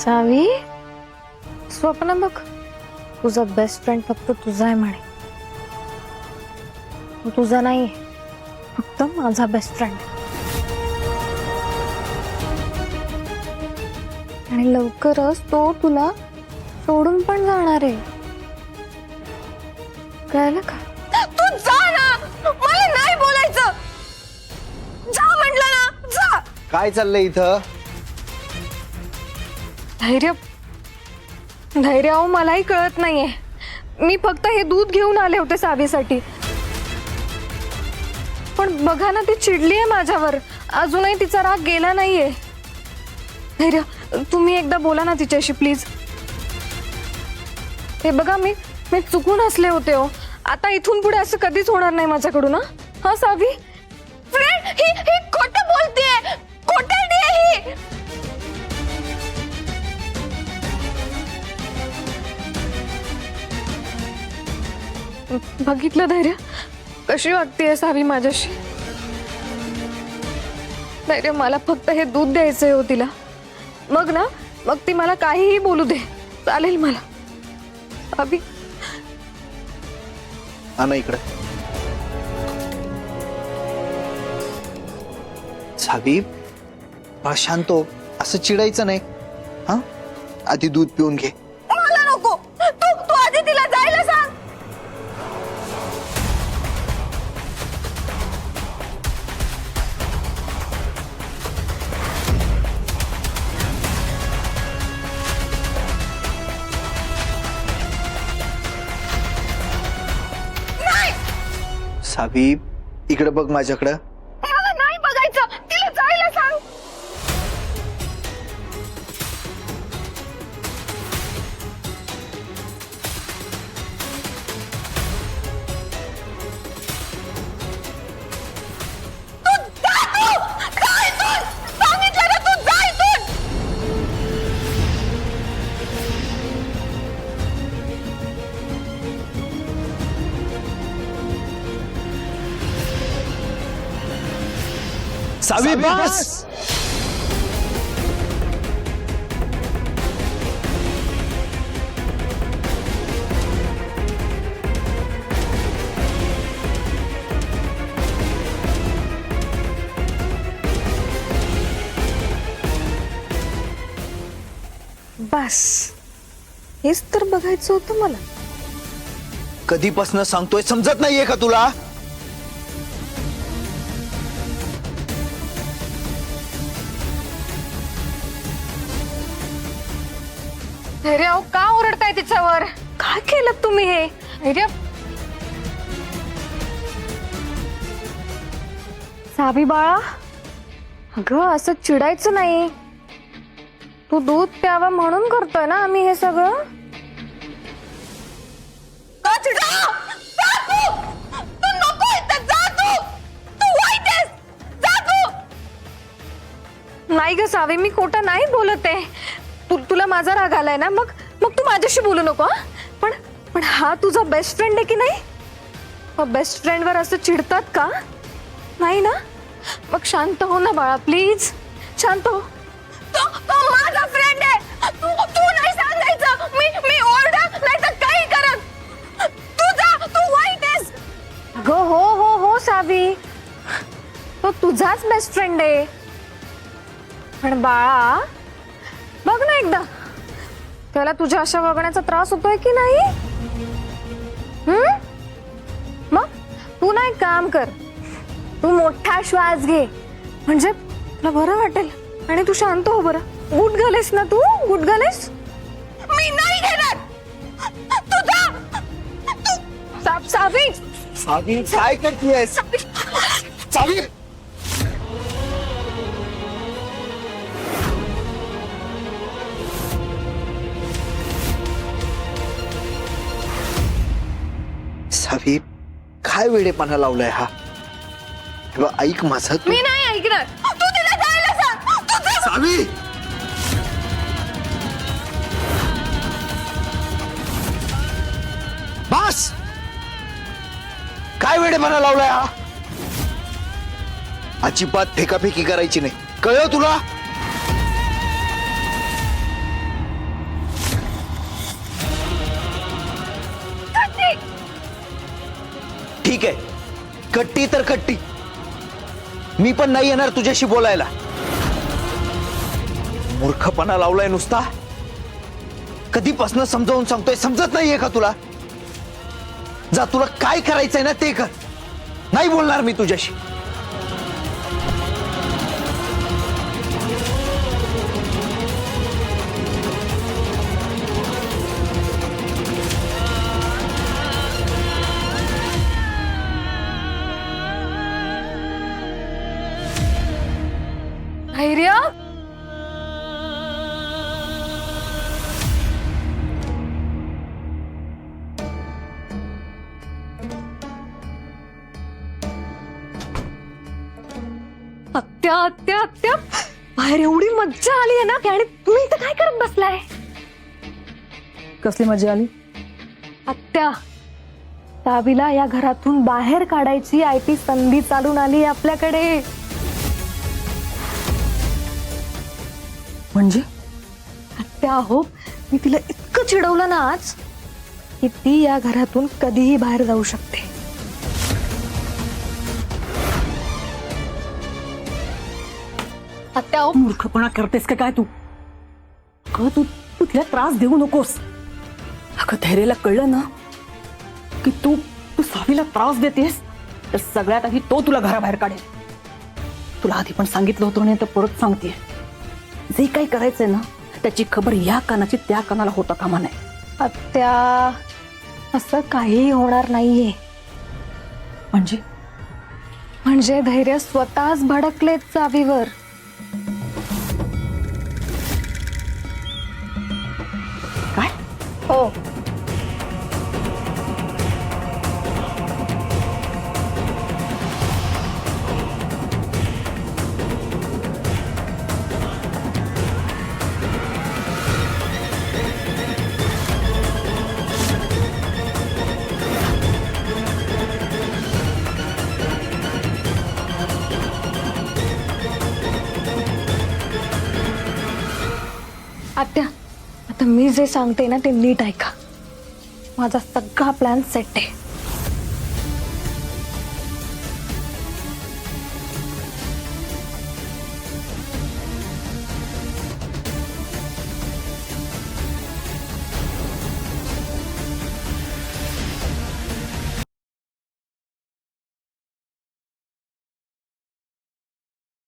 सावी, स्वप्न बघ, तुझा बेस्ट फ्रेंड फक्त तुझा आहे म्हणे. तो तुझा नाही, फक्त माझा बेस्ट फ्रेंड. आणि लवकरच तो तुला सोडून पण जाणार आहे. कळलं का? तू जा ना, मला नाही बोलायचं. जा म्हटलं ना, जा. काय चाललंय इथं? धैर्य धैर्य अहो, मलाही कळत नाहीये. मी फक्त हे दूध घेऊन आले होते सावीसाठी. पण बघा ना, ती चिडलीये माझ्यावर. अजूनही तिचा राग गेला नाहीये. धैर्य, तुम्ही एकदा बोला ना तिच्याशी प्लीज. हे बघा, मी चुकून हसले होते हो. आता इथून पुढे असं कधीच होणार नाही माझ्याकडून. हा सावी, फ्रेंड, ही खोटं बोलतेय, खोटारडी आहे ही. बघितलं धैर्य कशी वागतेय सावी माझ्याशी. धैर्य, मला फक्त हे दूध द्यायचंय हो तिला. मग ती मला काहीही बोलू दे, चालेल मला. सावी, आणा इकडे. सावी, मला शांत हो, असं चिडायचं नाही. हा, आधी दूध पिऊन घे. मला नको. तू आधी तिला जायला सांग. सावी, इकडे बघ माझ्याकडं. मला नाही बघायचं, तिला जायला सांग. सावी, बस. बस हेच तर बघायचं होतं मला. कधीपासून सांगतोय, समजत नाहीये का तुला? धैर्य, अहो, का ओरडताय तिच्यावर? काय केलं तुम्ही हे? धैर्य, सावी बाळा, अगं असं चिडायचं नाही. तू दूध प्यावा म्हणून करतोय ना आम्ही हे सगळं. नाही ग सावी, मी खोटं नाही बोलत आहे. तुला माझा राग आलाय ना, मग तू माझ्याशी बोलू नको. पण हा तुझा बेस्ट फ्रेंड आहे की नाही? बेस्ट फ्रेंड वर असं चिडतात का? नाही ना? मग शांत हो ना बाळा, प्लीज शांत हो. तो माझा फ्रेंड आहे. तू नाही सांगायचं. मी ओरडा नाही तर काही करत. तू जा, तू वाईट आहेस. अगं हो सावी, तो तुझाच बेस्ट फ्रेंड आहे. पण बाळा, बघ ना एकदा, त्याला तुझ्या अशा वागण्याचा त्रास होतोय की नाही? मग तू ना एक काम कर, तू मोठा श्वास घे, म्हणजे तुला बरं वाटेल. आणि तू शांत हो बरं. गुट घालेस ना तू? गुट घालेस? मी नाही घेणार. तू जा. सावी, सावी, काय करतेयस? सावी, सावी, काय वेडेपणा लावलाय हा? हे बघ, ऐक माझं. मी नाही ऐकणार. तू तिला जायला सांग. तू जा. सावी, बस. काय वेडेपणा लावलाय हा? अजिबात फेकाफेकी करायची नाही, कळलं तुला? ठीक आहे, कट्टी तर कट्टी. मी पण नाही येणार तुझ्याशी बोलायला. मूर्खपणा लावलाय नुसता. कधीपासून समजावून सांगतोय, समजत नाहीये का तुला? जा, तुला काय करायचंय ना ते कर. नाही बोलणार मी तुझ्याशी. धैर्य, आत्या आत्या आत्या, बाहेर एवढी मज्जा आली आहे ना की, आणि तुम्ही इथं काय करत बसलाय? कसली मजा आली? आत्या, सावीला या घरातून बाहेर काढायची ती संधी चालून आली आपल्याकडे. म्हणजे आत्या हो, मी तिला इतकं चिडवलं ना आज की ती या घरातून कधीही बाहेर जाऊ शकते. आत्या हो, मूर्खपणा करतेस का काय तू? अगं तू तिला त्रास देऊ नकोस. अगं धैर्याला कळलं ना की तू सावीला त्रास देतेस तर सगळ्यात आधी तो तुला घराबाहेर काढेल. तुला आधी पण सांगितलं होतं नाही तर परत सांगतेय, जे काही करायचंय ना त्याची खबर या कानाची त्या कानाला होता कामा नये. आत्या, असं काही होणार नाहीये. म्हणजे धैर्य स्वतःच भडकलेत सावीवर. काय? हो, आत्या, आता मी जे सांगते ना ते नीट ऐका. माझा सगळा प्लॅन सेट आहे.